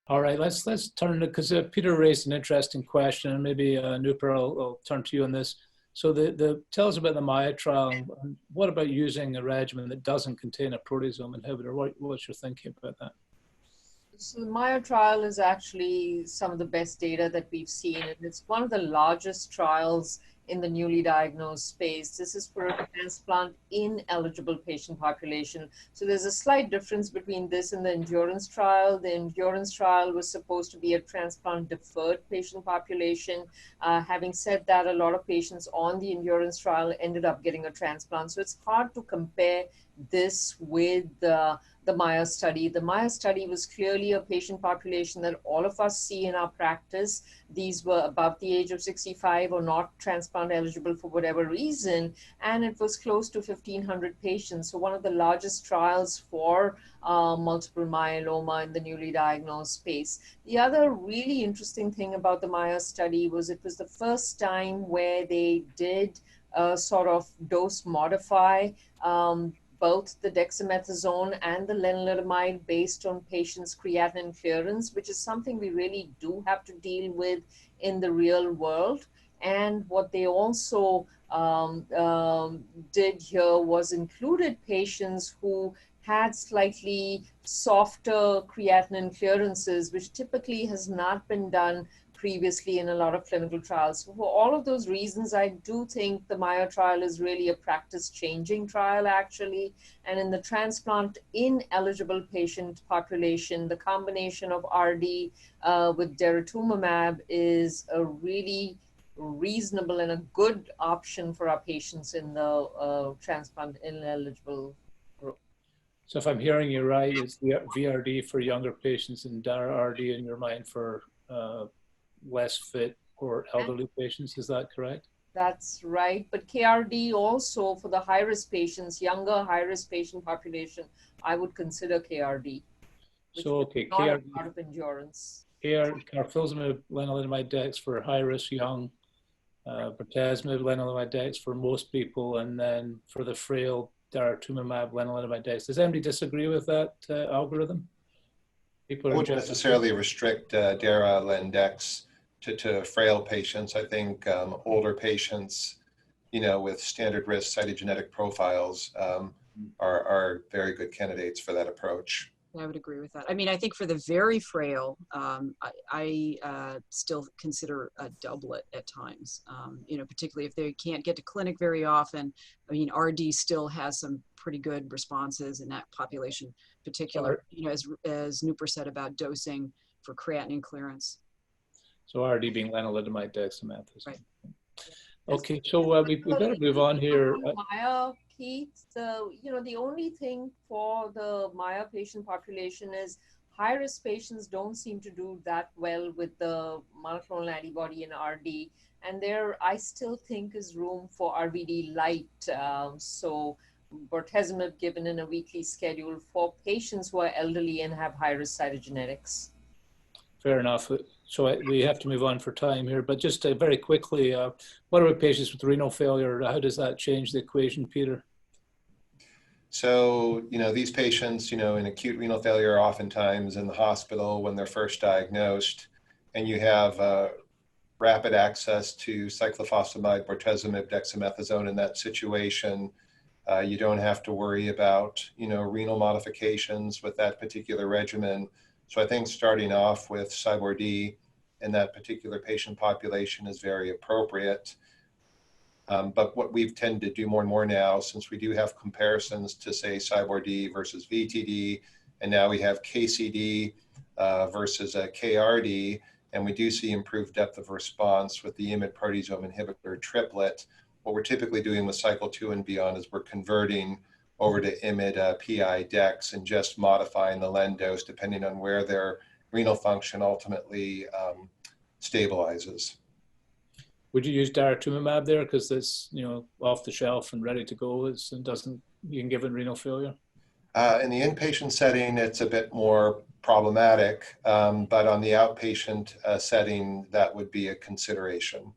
All right, let's turn to, because Peter raised an interesting question, and maybe Nupur, I'll turn to you on this. So tell us about the MAIA trial. And what about using a regimen that doesn't contain a proteasome inhibitor? What's your thinking about that? So the MAIA trial is actually some of the best data that we've seen, and it's one of the largest trials in the newly diagnosed space. This is for a transplant-ineligible patient population. So there's a slight difference between this and the endurance trial. The endurance trial was supposed to be a transplant-deferred patient population. Having said that, a lot of patients on the endurance trial ended up getting a transplant. So it's hard to compare this with the MAIA study. The MAIA study was clearly a patient population that all of us see in our practice. These were above the age of 65 or not transplant eligible for whatever reason, and it was close to 1,500 patients. So one of the largest trials for multiple myeloma in the newly diagnosed space. The other really interesting thing about the MAIA study was it was the first time where they did sort of dose modify both the dexamethasone and the lenalidomide based on patients' creatinine clearance, which is something we really do have to deal with in the real world. And what they also did here was included patients who had slightly softer creatinine clearances, which typically has not been done previously in a lot of clinical trials. So for all of those reasons, I do think the MAIA trial is really a practice-changing trial, actually. And in the transplant-ineligible patient population, the combination of RD with daratumumab is a really reasonable and a good option for our patients in the transplant-ineligible group. So if I'm hearing you right, it's the VRD for younger patients and DARA-RD in your mind for less fit or elderly patients, is that correct? That's right, but KRD also for the high-risk patients, younger high-risk patient population, I would consider KRD. So okay, KRD part of endurance. Carfilzomib, lenalidomide dex for high-risk young, bortezomib, lenalidomide dex for most people, and then for the frail, daratumumab, lenalidomide dex. Does anybody disagree with that algorithm? People wouldn't necessarily restrict Dara Lendex to frail patients. I think older patients, with standard risk cytogenetic profiles are very good candidates for that approach. I would agree with that. I mean, I think for the very frail, I still consider a doublet at times, particularly if they can't get to clinic very often. I mean, RD still has some pretty good responses in that population, particular, as Nupur said about dosing for creatinine clearance. So RD being lenalidomide dexamethasone. Right. Okay, so we better move on here. MAIA, Keith, the only thing for the MAIA patient population is high-risk patients don't seem to do that well with the monoclonal antibody in RD, and there I still think is room for RVD light. So bortezomib given in a weekly schedule for patients who are elderly and have high-risk cytogenetics. Fair enough. So we have to move on for time here, but just very quickly, what about patients with renal failure? How does that change the equation, Peter? So, these patients, in acute renal failure are oftentimes in the hospital when they're first diagnosed, and you have rapid access to cyclophosphamide, bortezomib, dexamethasone in that situation. You don't have to worry about, renal modifications with that particular regimen. So I think starting off with CyBorD in that particular patient population is very appropriate. But what we've tended to do more and more now, since we do have comparisons to say CyBorD versus VTD, and now we have KCD versus KRD, and we do see improved depth of response with the IMiD proteasome inhibitor triplet. What we're typically doing with cycle 2 and beyond is we're converting over to IMiD PI dex and just modifying the len dose depending on where their renal function ultimately stabilizes. Would you use daratumumab there because it's off the shelf and ready to go? You can give it renal failure. In the inpatient setting, it's a bit more problematic, but on the outpatient setting, that would be a consideration.